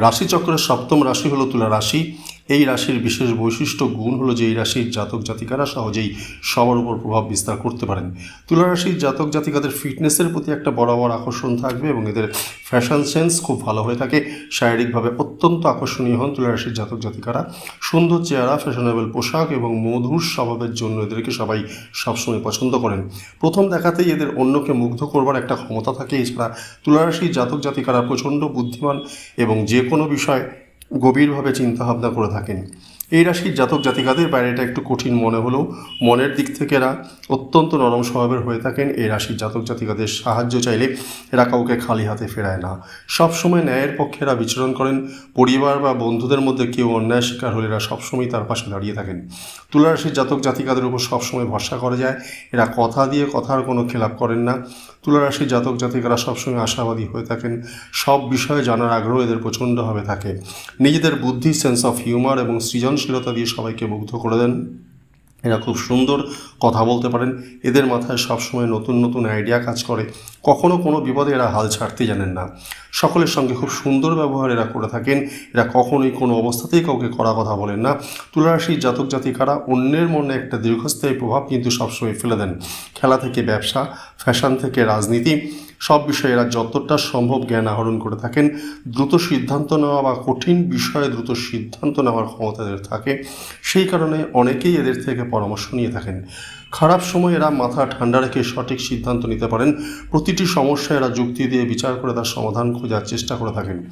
রাশিচক্রের সপ্তম রাশি হলো তুলা রাশি। এই রাশির বিশেষ বৈশিষ্ট্য গুণ হলো যে এই রাশির জাতক জাতিকারা সহজেই সবার উপর প্রভাব বিস্তার করতে পারেন। তুলা রাশির জাতক জাতিকাদের ফিটনেসের প্রতি একটা বরাবর আকর্ষণ থাকবে এবং এদের ফ্যাশন সেন্স খুব ভালো হয়ে থাকে। শারীরিকভাবে অত্যন্ত আকর্ষণীয় হন তুলা রাশির জাতক জাতিকারা। সুন্দর চেহারা, ফ্যাশনেবল পোশাক এবং মধুর স্বভাবের জন্য এদেরকে সবাই সবসময় পছন্দ করেন। প্রথম দেখাতেই এদের অন্যকে মুগ্ধ করবার একটা ক্ষমতা থাকে। এছাড়া তুলা রাশির জাতক জাতিকারা প্রচণ্ড বুদ্ধিমান এবং যে কোনো বিষয় গভীরভাবে চিন্তাভাবনা করে থাকেন। এই রাশির জাতক জাতিকাদের বাইরেটা একটু কঠিন মনে হলেও মনের দিক থেকে এরা অত্যন্ত নরম স্বভাবের হয়ে থাকেন। এই রাশির জাতক জাতিকাদের সাহায্য চাইলে এরা কাউকে খালি হাতে ফেরায় না। সবসময় ন্যায়ের পক্ষে এরা বিচরণ করেন। পরিবার বা বন্ধুদের মধ্যে কেউ অন্যায় শিকার হলে এরা সবসময় তার পাশে দাঁড়িয়ে থাকেন। তুলা রাশির জাতক জাতিকাদের উপর সবসময় ভরসা করা যায়। এরা কথা দিয়ে কথার কোনো খেলাপ করেন না। তুলা রাশির জাতক জাতিকারা সবসময় আশাবাদী হয়ে থাকেন। সব বিষয়ে জানার আগ্রহ এদের প্রচণ্ডভাবে থাকে। নিজেদের বুদ্ধি, সেন্স অফ হিউমার এবং সৃজনশীলতা দিয়ে সবাইকে মুগ্ধ করে দেন। এরা খুব সুন্দর কথা বলতে পারেন। এদের মাথায় সবসময় নতুন নতুন আইডিয়া কাজ করে। কখনো কোনো বিপদে এরা হাল ছাড়তে জানেন না। সকলের সঙ্গে খুব সুন্দর ব্যবহার এরা করে থাকেন। এরা কখনোই কোনো অবস্থাতেই কাউকে কড়া কথা বলেন না। তুলা রাশির জাতক জাতিকারা অন্যের মনে একটা দীর্ঘস্থায়ী প্রভাব কিন্তু সবসময় ফেলে দেন। খেলা থেকে ব্যবসা, ফ্যাশন থেকে রাজনীতি, সব বিষয়ে এরা যতটা সম্ভব জ্ঞান আহরণ করে থাকেন। দ্রুত সিদ্ধান্ত নেওয়া বা কঠিন বিষয়ে দ্রুত সিদ্ধান্ত নেওয়ার ক্ষমতা এদের থাকে। সেই কারণে অনেকেই এদের থেকে পরামর্শ নিয়ে থাকেন। খারাপ সময় এরা মাথা ঠান্ডা রেখে সঠিক সিদ্ধান্ত নিতে পারেন। প্রতিটি সমস্যা এরা যুক্তি দিয়ে বিচার করে তার সমাধান খোঁজার চেষ্টা করে থাকেন।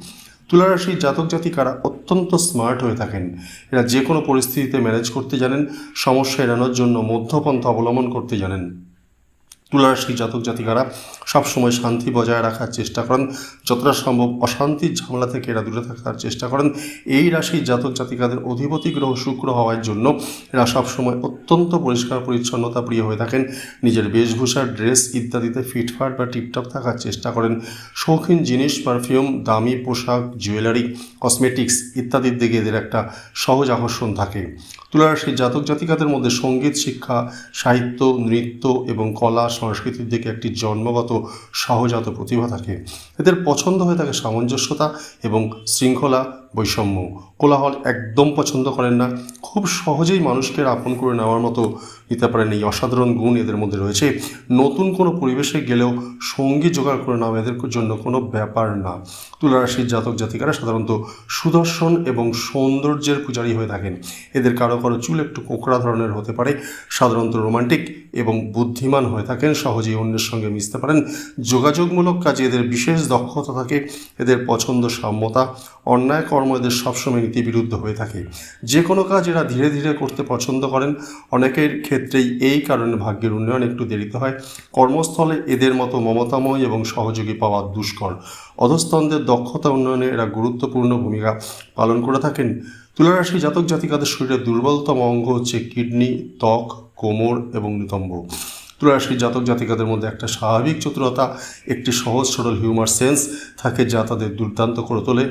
তুলা রাশির জাতক জাতিকারা অত্যন্ত স্মার্ট হয়ে থাকেন। এরা যে কোনো পরিস্থিতিতে ম্যানেজ করতে জানেন। সমস্যা এড়ানোর জন্য মধ্যপন্থা অবলম্বন করতে জানেন। তুলা রাশির জাতক জাতিকারা সবসময় শান্তি বজায় রাখার চেষ্টা করেন। যতটা সম্ভব অশান্তির ঝামেলা থেকে এরা দূরে থাকার চেষ্টা করেন। এই রাশির জাতক জাতিকাদের অধিপতি গ্রহ শুক্র হওয়ার জন্য এরা সবসময় অত্যন্ত পরিষ্কার পরিচ্ছন্নতা প্রিয় হয়ে থাকেন। নিজের বেশভূষা, ড্রেস ইত্যাদিতে ফিটফাট বা টিপটপ থাকার চেষ্টা করেন। শৌখিন জিনিস, পারফিউম, দামি পোশাক, জুয়েলারি, কসমেটিক্স ইত্যাদির দিকে এদের একটা সহজ আকর্ষণ থাকে। তুলা রাশির জাতক জাতিকাদের মধ্যে সঙ্গীত শিক্ষা, সাহিত্য, নৃত্য এবং কলা সংস্কৃতির দিকে একটি জন্মগত সহজাত প্রতিভা থাকে। এদের পছন্দ হয়ে থাকে সামঞ্জস্যতা এবং শৃঙ্খলা, বৈষম্য। কোলাহল একদম পছন্দ করেন না। খুব সহজেই মানুষকে আপন করে নেওয়ার মতো নিতে পারেন। এই অসাধারণ গুণ এদের মধ্যে রয়েছে। নতুন কোনো পরিবেশে গেলেও সঙ্গী জোগাড় করে নেওয়া এদের জন্য কোনো ব্যাপার না। তুলা রাশির জাতক জাতিকারা সাধারণত সুদর্শন এবং সৌন্দর্যের পূজারী হয়ে থাকেন। এদের কারো কারো চুল একটু কোঁকড়া ধরনের হতে পারে। সাধারণত রোমান্টিক এবং বুদ্ধিমান হয়ে থাকেন। সহজেই অন্যের সঙ্গে মিশতে পারেন। যোগাযোগমূলক কাজে এদের বিশেষ দক্ষতা থাকে। এদের পছন্দ সাম্যতা। অন্যায় কর্ম এদের সবসময় নীতিবিরুদ্ধ হয়ে থাকে। যে কোনো কাজ এরা ধীরে ধীরে করতে পছন্দ করেন। অনেকের ক্ষেত্রেই এই কারণে ভাগ্যের উন্নয়ন একটু দেরিতে হয়। কর্মস্থলে এদের মতো মমতাময় এবং সহযোগী পাওয়া দুষ্কর। অধস্তনদের দক্ষতা উন্নয়নে এরা গুরুত্বপূর্ণ ভূমিকা পালন করে থাকেন। তুলা রাশি জাতক জাতিকাদের শরীরের দুর্বলতম অঙ্গ হচ্ছে কিডনি, ত্বক, কোমর এবং নিতম্ব। তুলা রাশির জাতক জাতিকাদের মধ্যে একটা স্বাভাবিক চতুরতা, একটি সহজ সরল হিউমার সেন্স থাকে যা তাদের দুর্দান্ত করে তোলে।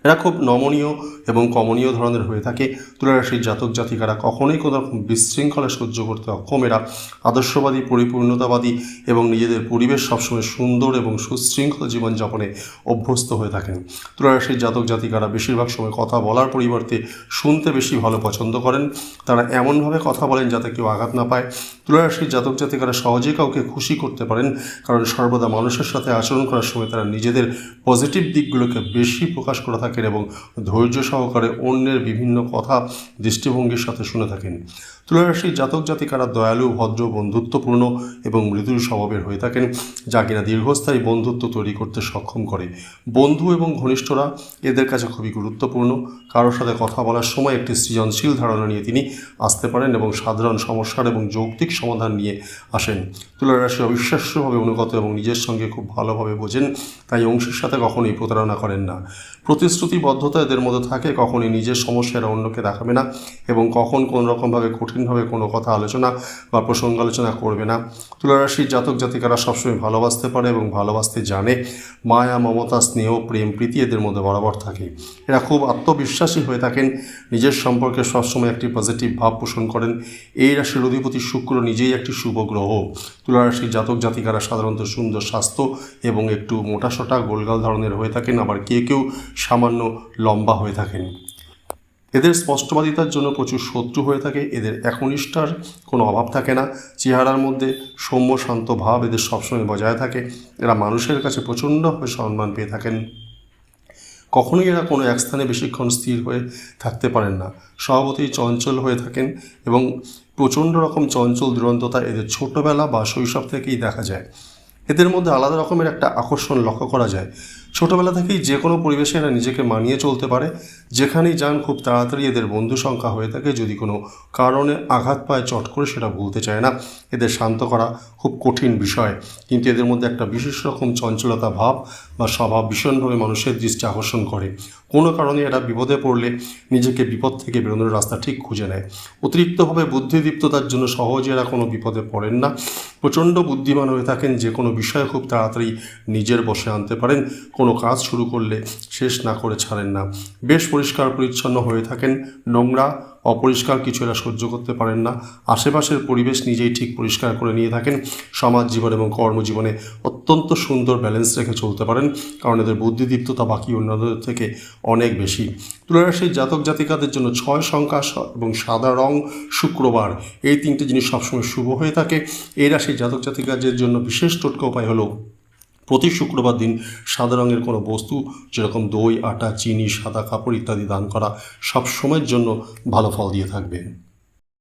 এরা খুব নমনীয় এবং কমনীয় ধরনের হয়ে থাকে। তুলা রাশির জাতক জাতিকারা কখনোই কোনো রকম বিশৃঙ্খলা সহ্য করতে অক্ষম। এরা আদর্শবাদী, পরিপূর্ণতাবাদী এবং নিজেদের পরিবেশ সবসময় সুন্দর এবং সুশৃঙ্খল জীবনযাপনে অভ্যস্ত হয়ে থাকেন। তুলা রাশির জাতক জাতিকারা বেশিরভাগ সময় কথা বলার পরিবর্তে শুনতে বেশি ভালো পছন্দ করেন। তারা এমনভাবে কথা বলেন যাতে কেউ আঘাত না পায়। তুলা রাশির জাতক জাতিকারা সহজেই কাউকে খুশি করতে পারেন, কারণ সর্বদা মানুষের সাথে আচরণ করার সময় তারা নিজেদের পজিটিভ দিকগুলোকে বেশি প্রকাশ করে থাকেন এবং ধৈর্য সহকারে অন্যের বিভিন্ন কথা দৃষ্টিভঙ্গির সাথে শুনে থাকেন। তুলা রাশির জাতক জাতিকারা দয়ালু, ভদ্র, বন্ধুত্বপূর্ণ এবং মৃদু স্বভাবের হয়ে থাকেন, যা কিনা দীর্ঘস্থায়ী বন্ধুত্ব তৈরি করতে সক্ষম করে। বন্ধু এবং ঘনিষ্ঠরা এদের কাছে খুবই গুরুত্বপূর্ণ। কারোর সাথে কথা বলার সময় একটি সৃজনশীল ধারণা নিয়ে তিনি আসতে পারেন এবং সাধারণ সমস্যার এবং যৌক্তিক সমাধান নিয়ে আসেন। তুলা রাশি অবিশ্বাস্যভাবে অনুগত এবং নিজের সঙ্গে খুব ভালোভাবে বোঝেন, তাই অংশের সাথে কখনোই প্রতারণা করেন না। প্রতিশ্রুতিবদ্ধতা এদের মধ্যে থাকে। কখনোই নিজের সমস্যা এরা অন্যকে দেখাবে না এবং কখন কোন রকমভাবে কঠিন কঠিনভাবে কোনো কথা আলোচনা বা প্রসঙ্গ আলোচনা করবে না। তুলারাশির জাতক জাতিকারা সবসময় ভালোবাসতে পারে এবং ভালোবাসতে জানে। মায়া, মমতা, স্নেহ, প্রেম, প্রীতি এদের মধ্যে বরাবর থাকে। এরা খুব আত্মবিশ্বাসী হয়ে থাকেন, নিজের সম্পর্কে সবসময় একটি পজিটিভ ভাব পোষণ করেন। এই রাশির অধিপতি শুক্র নিজেই একটি শুভ গ্রহ। তুলারাশির জাতক জাতিকারা সাধারণত সুন্দর স্বাস্থ্য এবং একটু মোটাসোটা গোলগাল ধরনের হয়ে থাকেন, আবার কেউ সামান্য লম্বা হয়ে থাকেন। এদের স্পষ্টবাদিতার জন্য প্রচুর শত্রু হয়ে থাকে। এদের একনিষ্ঠার কোনো অভাব থাকে না। চেহারার মধ্যে সৌম্য শান্ত ভাব এদের সবসময় বজায় থাকে। এরা মানুষের কাছে প্রচণ্ডভাবে সম্মান পেয়ে থাকেন। কখনোই এরা কোনো এক স্থানে বেশিক্ষণ স্থির হয়ে থাকতে পারেন না। স্বভাবতই চঞ্চল হয়ে থাকেন এবং প্রচণ্ড রকম চঞ্চল দুরন্ততা এদের ছোটোবেলা বা শৈশব থেকেই দেখা যায়। এদের মধ্যে আলাদা রকমের একটা আকর্ষণ লক্ষ্য করা যায়। ছোটোবেলা থেকেই যে কোনো পরিবেশে এরা নিজেকে মানিয়ে চলতে পারে। যেখানেই যান খুব তাড়াতাড়ি এদের বন্ধু সংখ্যা হয়ে থাকে। যদি কোনো কারণে আঘাত পায় চট করে সেটা ভুলতে চায় না। এদের শান্ত করা খুব কঠিন বিষয়, কিন্তু এদের মধ্যে একটা বিশেষ রকম চঞ্চলতা ভাব বা স্বভাব ভীষণভাবে মানুষের দৃষ্টি আকর্ষণ করে। কোনো কারণে এরা বিপদে পড়লে নিজেকে বিপদ থেকে বেরোনোর রাস্তা ঠিক খুঁজে নেয়। অতিরিক্তভাবে বুদ্ধিদীপ্ততার জন্য সহজে এরা কোনো বিপদে পড়েন না। প্রচণ্ড বুদ্ধিমান হয়ে থাকেন, যে কোনো বিষয় খুব তাড়াতাড়ি নিজের বশে আনতে পারেন। কোনো কাজ শুরু করলে শেষ না করে ছাড়েন না। বেশ পরিষ্কার পরিচ্ছন্ন হয়ে থাকেন। নোংরা অপরিষ্কার কিছু এরা সহ্য করতে পারেন না। আশেপাশের পরিবেশ নিজেই ঠিক পরিষ্কার করে নিয়ে থাকেন। সমাজ জীবন এবং কর্মজীবনে অত্যন্ত সুন্দর ব্যালেন্স রেখে চলতে পারেন, কারণ এদের বুদ্ধিদীপ্ততা বাকি অন্যদের থেকে অনেক বেশি। তুলারাশির জাতক জাতিকাদের জন্য 6 সংখ্যা এবং সাদা রং, শুক্রবার, এই 3টে জিনিস সবসময় শুভ হয়ে থাকে। এই রাশির জাতক জাতিকাদের জন্য বিশেষ টোটকা উপায় হলো প্রতি শুক্রবার দিন সাদা রঙের কোনো বস্তু, যেরকম দই, আটা, চিনি, সাদা কাপড় ইত্যাদি দান করা সব সময়ের জন্য ভালো ফল দিয়ে থাকবে।